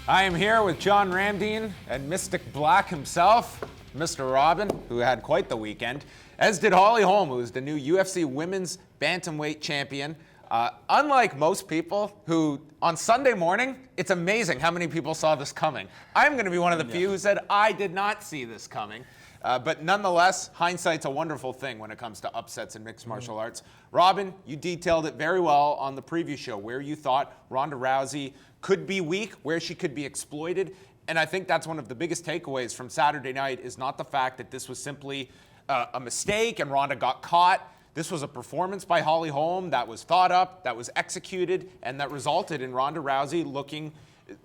I am here with John Ramdeen and Mystic Black himself, Mr. Robin, who had quite the weekend, as did Holly Holm, who is the new UFC Women's Bantamweight Champion. Unlike most people who, on Sunday morning, it's amazing how many people saw this coming. I'm going to be one of the few who said, I did not see this coming. But nonetheless, hindsight's a wonderful thing when it comes to upsets in mixed martial arts. Robin, you detailed it very well on the preview show, where you thought Ronda Rousey could be weak, where she could be exploited. And I think that's one of the biggest takeaways from Saturday night, is not the fact that this was simply a mistake and Ronda got caught. This was a performance by Holly Holm that was thought up, that was executed, and that resulted in Ronda Rousey looking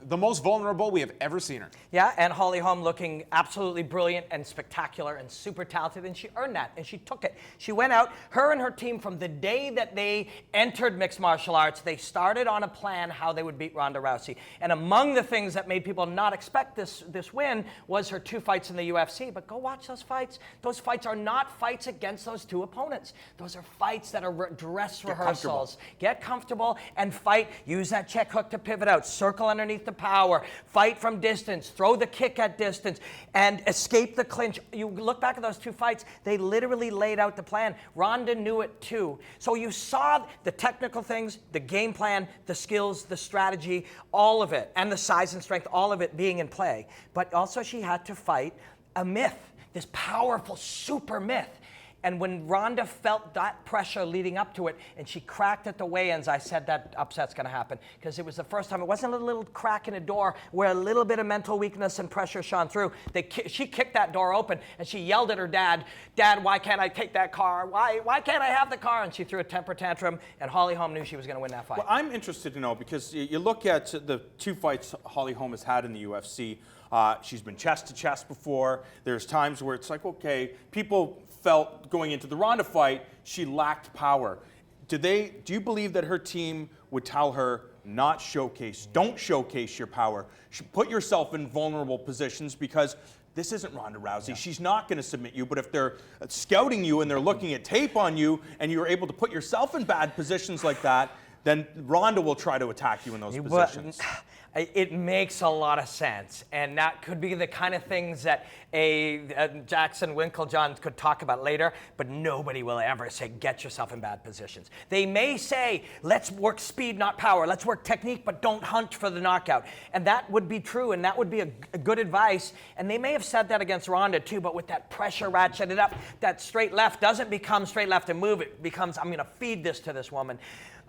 the most vulnerable we have ever seen her. Yeah, and Holly Holm looking absolutely brilliant and spectacular and super talented, and she earned that, and she took it. She went out, her and her team, from the day that they entered mixed martial arts, they started on a plan how they would beat Ronda Rousey. And among the things that made people not expect this win was her 2 fights in the UFC. But go watch those fights. Those fights are not fights against those 2 opponents. Those are fights that are dress rehearsals. Get comfortable and fight. Use that check hook to pivot out. Circle underneath the power, fight from distance, throw the kick at distance, and escape the clinch. You look back at those 2 fights, they literally laid out the plan. Ronda knew it too. So you saw the technical things, the game plan, the skills, the strategy, all of it, and the size and strength, all of it being in play. But also she had to fight a myth, this powerful super myth. And when Ronda felt that pressure leading up to it, and she cracked at the weigh-ins, I said that upset's going to happen. Because it was the first time, it wasn't a little crack in a door where a little bit of mental weakness and pressure shone through. She kicked that door open, and she yelled at her dad, "Dad, why can't I take that car? Why can't I have the car?" And she threw a temper tantrum, and Holly Holm knew she was going to win that fight. Well, I'm interested to know, because you look at the 2 fights Holly Holm has had in the UFC. She's been chest to chest before. There's times where it's like, okay, people felt going into the Ronda fight, she lacked power. Do you believe that her team would tell her, don't showcase your power, put yourself in vulnerable positions, because this isn't Ronda Rousey. Yeah. She's not going to submit you, but if they're scouting you and they're looking at tape on you and you're able to put yourself in bad positions like that, then Ronda will try to attack you in those positions. It makes a lot of sense, and that could be the kind of things that a Jackson Winklejohn could talk about later, but nobody will ever say, get yourself in bad positions. They may say, let's work speed, not power. Let's work technique, but don't hunt for the knockout. And that would be true, and that would be a good advice. And they may have said that against Ronda too, but with that pressure ratcheted up, that straight left doesn't become straight left and move. It becomes, I'm going to feed this to this woman.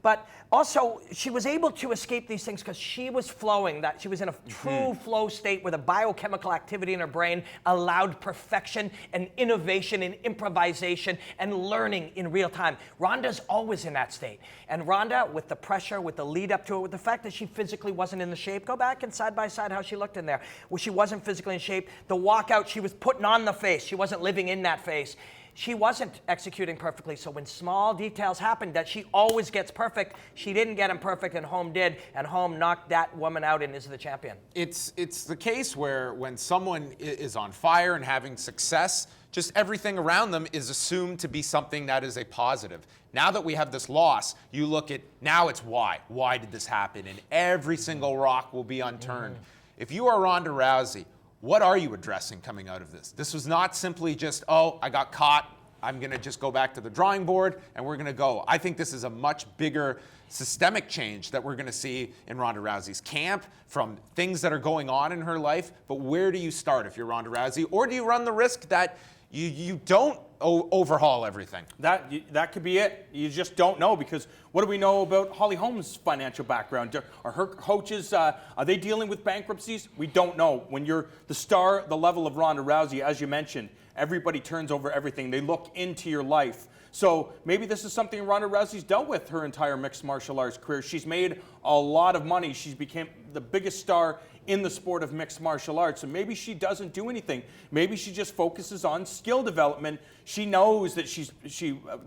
But also, she was able to escape these things because she was flowing, that she was in a true flow state where the biochemical activity in her brain allowed perfection and innovation and improvisation and learning in real time. Ronda's always in that state. And Ronda, with the pressure, with the lead up to it, with the fact that she physically wasn't in the shape, go back and side by side how she looked in there. Well, she wasn't physically in shape. The walkout, she was putting on the face. She wasn't living in that face. She wasn't executing perfectly, so when small details happened that she always gets perfect, she didn't get them perfect, and Holm did, and Holm knocked that woman out and is the champion. It's the case where when someone is on fire and having success, just everything around them is assumed to be something that is a positive. Now that we have this loss, you look at, now it's why. Why did this happen? And every single rock will be unturned. If you are Ronda Rousey, what are you addressing coming out of this? This was not simply just, oh, I got caught, I'm going to just go back to the drawing board, and we're going to go. I think this is a much bigger systemic change that we're going to see in Ronda Rousey's camp, from things that are going on in her life. But where do you start if you're Ronda Rousey? Or do you run the risk that you don't overhaul everything? That could be it. You just don't know, because what do we know about Holly Holm's financial background? Are her coaches, are they dealing with bankruptcies? We don't know. When you're the star, the level of Ronda Rousey, as you mentioned, everybody turns over everything. They look into your life. So maybe this is something Ronda Rousey's dealt with her entire mixed martial arts career. She's made a lot of money. She's became the biggest star in the sport of mixed martial arts. And maybe she doesn't do anything. Maybe she just focuses on skill development. She knows that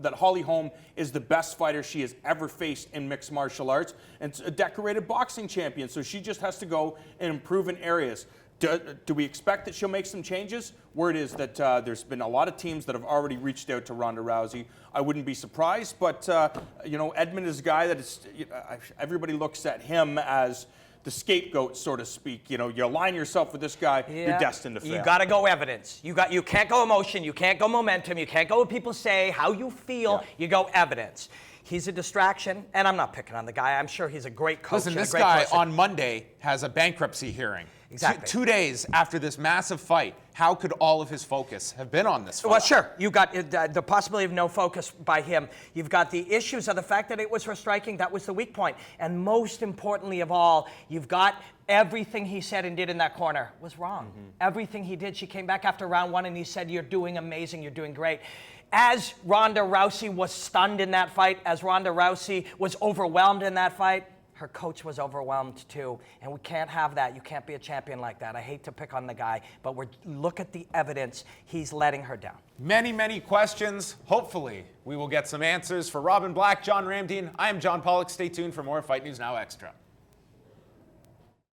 that Holly Holm is the best fighter she has ever faced in mixed martial arts, and a decorated boxing champion. So she just has to go and improve in areas. Do we expect that she'll make some changes? Word is that there's been a lot of teams that have already reached out to Ronda Rousey. I wouldn't be surprised, but Edmund is a guy that is, everybody looks at him as the scapegoat, so to speak. You know, you align yourself with this guy, you're destined to fail. You got to go evidence. You can't go emotion. You can't go momentum. You can't go what people say, how you feel. Yeah. You go evidence. He's a distraction, and I'm not picking on the guy. I'm sure he's a great coach. Listen, and a this great guy person. on Monday has a bankruptcy hearing. Exactly. Two days after this massive fight, how could all of his focus have been on this fight? Well, sure. You got the possibility of no focus by him. You've got the issues of the fact that it was her striking. That was the weak point. And most importantly of all, you've got everything he said and did in that corner was wrong. Mm-hmm. Everything he did. She came back after round 1 and he said, "You're doing amazing. You're doing great." As Ronda Rousey was stunned in that fight, as Ronda Rousey was overwhelmed in that fight, her coach was overwhelmed too, and we can't have that. You can't be a champion like that. I hate to pick on the guy, but look at the evidence. He's letting her down. Many, many questions. Hopefully, we will get some answers. For Robin Black, John Ramdeen, I am John Pollock. Stay tuned for more Fight News Now Extra.